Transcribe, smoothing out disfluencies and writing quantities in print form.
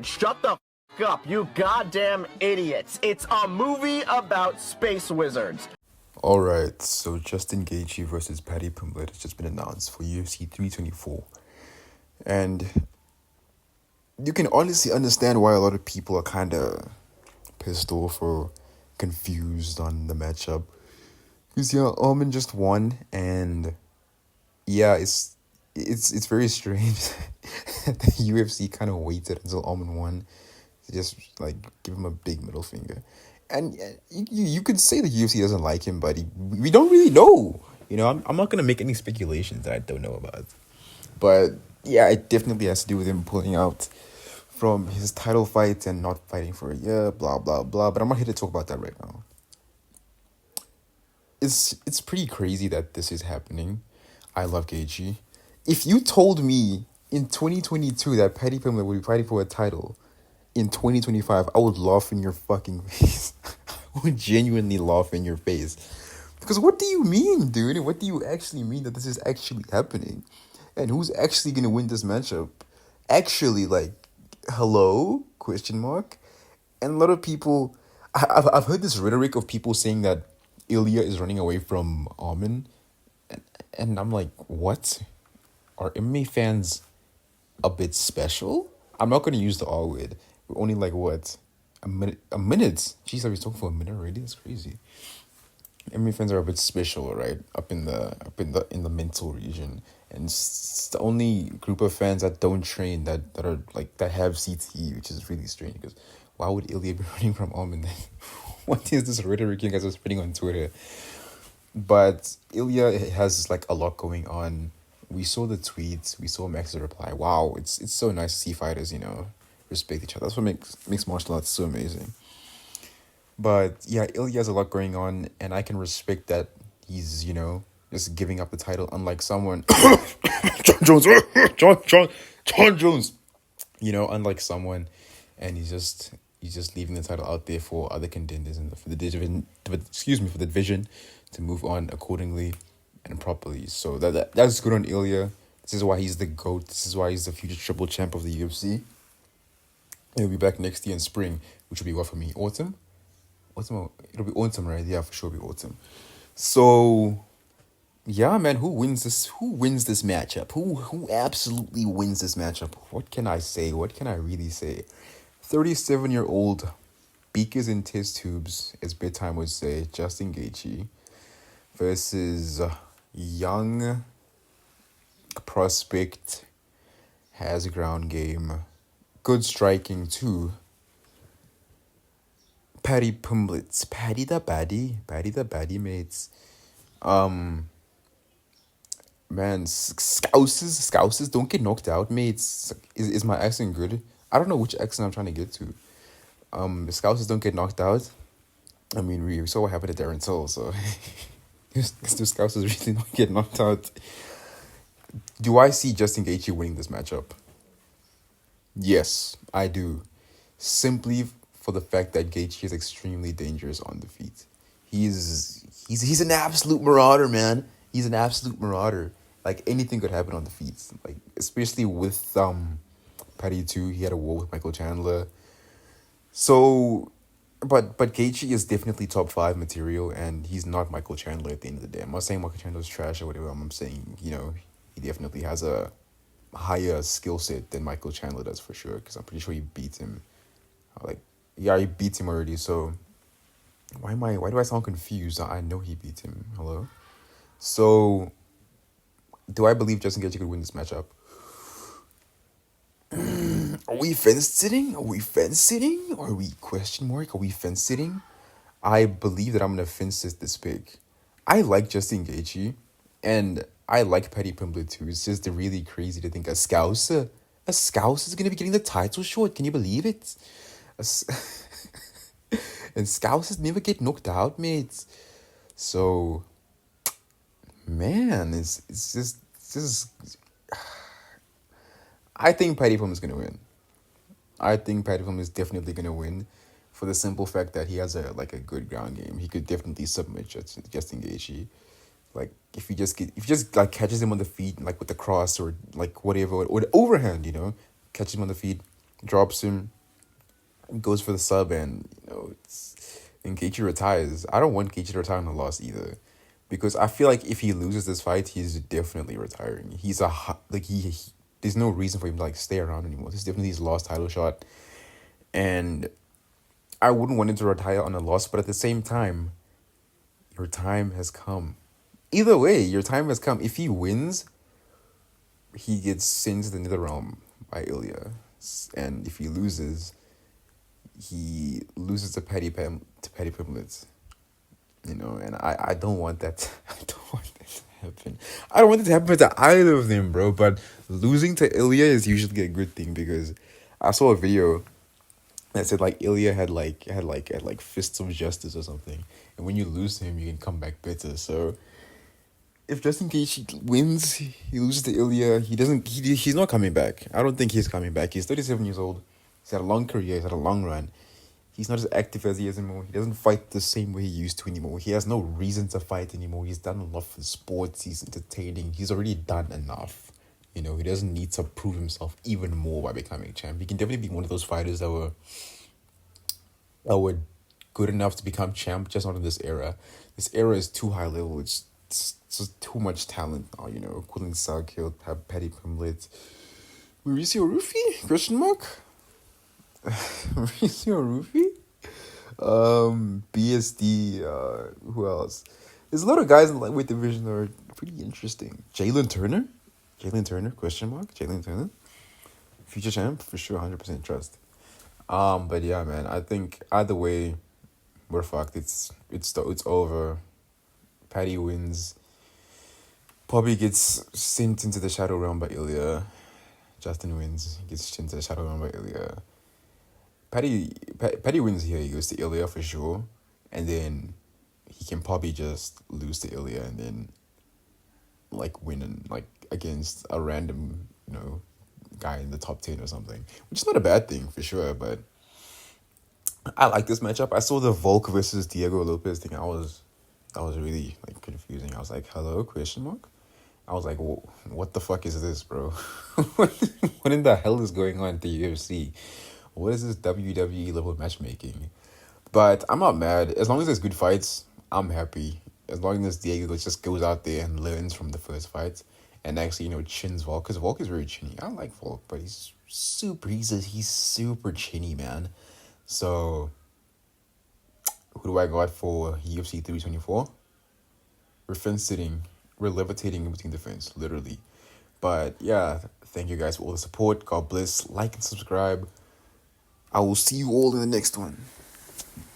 Shut the f up, you goddamn idiots. It's a movie about space wizards. Alright, so Justin Gaethje versus Paddy Pimblett has just been announced for UFC 324. And you can honestly understand why a lot of people are kind of pissed off or confused on the matchup. Because, yeah, Alman just won, and yeah, it's very strange that the UFC kind of waited until Alman won to just, like, give him a big middle finger. And you could say the UFC doesn't like him, but we don't really know. I'm not going to make any speculations that I don't know about. But yeah, it definitely has to do with him pulling out from his title fight and not fighting for a year, blah, blah, blah. But I'm not here to talk about that right now. It's pretty crazy that this is happening. I love Gaethje. If you told me in 2022 that Paddy Pimblett would be fighting for a title in 2025, I would laugh in your fucking face. I would genuinely laugh in your face. Because what do you mean, dude? What do you actually mean that this is actually happening? And who's actually going to win this matchup? Actually, like, hello? Question mark. And a lot of people, I've heard this rhetoric of people saying that Ilia is running away from Armin. And I'm like, what? Are MMA fans a bit special? I'm not going to use the R word. We're only like, what? A minute? Jeez, I was talking for a minute already? That's crazy. MMA fans are a bit special, right? Up in the mental region. And it's the only group of fans that don't train that are like that have CTE, which is really strange because why would Ilia be running from Armin then? What is this rhetoric you guys are spreading on Twitter? But Ilia has like a lot going on. We saw the tweets, we saw Max's reply. Wow, it's so nice to see fighters, respect each other. That's what makes martial arts so amazing. But yeah, Ilia has a lot going on, and I can respect that he's, just giving up the title, unlike someone John Jones. John Jones. Unlike someone, and he's just leaving the title out there for other contenders and for the division for the division to move on accordingly and properly. So that's good on Ilia. This is why he's the GOAT. This is why he's the future triple champ of the UFC. He'll be back next year in spring, which will be what for me? Autumn? It'll be autumn, right? Yeah, for sure it'll be autumn. So yeah, man, who wins this matchup? Who absolutely wins this matchup? What can I say? What can I really say? 37-year-old beakers in test tubes, as bedtime would say, Justin Gaethje versus young prospect, has ground game, good striking too, Paddy Pimblett. Paddy the Baddy, mates. Man, Scousers don't get knocked out, mates. Is my accent good? I don't know which accent I'm trying to get to. The Scousers don't get knocked out. I mean, we saw what happened to Darren Till, so the Scousers really don't get knocked out. Do I see Justin Gaethje winning this matchup? Yes, I do. Simply for the fact that Gaethje is extremely dangerous on the feet. He's an absolute marauder, man. He's an absolute marauder. Like, anything could happen on the feet. Like, especially with Paddy too. He had a war with Michael Chandler. So, but Gaethje is definitely top 5 material, and he's not Michael Chandler at the end of the day. I'm not saying Michael Chandler is trash or whatever. I'm saying, he definitely has a higher skill set than Michael Chandler does for sure, because I'm pretty sure he beat him. He beat him already, so why do I sound confused? I know he beat him. Hello? So, do I believe Justin Gaethje could win this matchup? Are we fence sitting? Are we question mark? Are we fence sitting? I believe that I'm gonna fence this pick. I like Justin Gaethje, and I like Paddy Pimblett too. It's just really crazy to think a Scouser is gonna be getting the title shot. Can you believe it? And Scousers never get knocked out, mates. So, man, it's just. I think Paddy Pimblett is gonna win. I think Paddy Pimblett is definitely gonna win, for the simple fact that he has a good ground game. He could definitely submit Justin Gaethje. Like, if he just like catches him on the feet, like with the cross or like whatever, or the overhand, catches him on the feet, drops him, goes for the sub, and and Gaethje retires. I don't want Gaethje to retire on a loss either, because I feel like if he loses this fight, he's definitely retiring. He's he there's no reason for him to stay around anymore. This is definitely his last title shot, and I wouldn't want him to retire on a loss. But at the same time, your time has come. Either way, your time has come. If he wins, he gets sent to the nether realm by Ilia, and if he loses, he loses to Paddy Pimblett. And I don't want that. I don't want that to happen. I don't want it to happen to either of them, bro. But losing to Ilia is usually a good thing, because I saw a video that said Ilia had fists of justice or something, and when you lose to him, you can come back better. So if Justin Gaethje wins, he loses to Ilia, he's not coming back. I don't think he's coming back. He's 37 years old. He's had a long career. He's had a long run. He's not as active as he is anymore. He doesn't fight the same way he used to anymore. He has no reason to fight anymore. He's done enough for sports. He's entertaining. He's already done enough. He doesn't need to prove himself even more by becoming champ. He can definitely be one of those fighters that were good enough to become champ, just not in this era. This era is too high level. It's just too much talent now, Quillen Salkill, Paddy Pimblett, Mauricio Rufy? Question mark? Mauricio Rufy? BSD, who else? There's a lot of guys in the lightweight division that are pretty interesting. Jalen Turner? Question mark? Jalen Turner? Future champ? For sure, 100% trust. But yeah, man, I think either way, we're fucked. It's over. Paddy wins. Probably gets sent into the shadow realm by Ilia. Justin wins. Gets sent into the shadow realm by Ilia. Paddy wins here. He goes to Ilia for sure. And then he can probably just lose to Ilia and then win against a random, guy in the top 10 or something. Which is not a bad thing for sure, but I like this matchup. I saw the Volk versus Diego Lopez thing. That was really confusing. I was like, hello, question mark? I was like, what the fuck is this, bro? What in the hell is going on at the UFC? What is this WWE level matchmaking? But I'm not mad. As long as there's good fights, I'm happy. As long as Diego just goes out there and learns from the first fight and actually, chins Volk. Because Volk is very chinny. I like Volk, but he's super chinny, man. So who do I got for UFC 324? We're fence sitting. We're levitating in between the fence, literally. But yeah, thank you guys for all the support. God bless. Like and subscribe. I will see you all in the next one.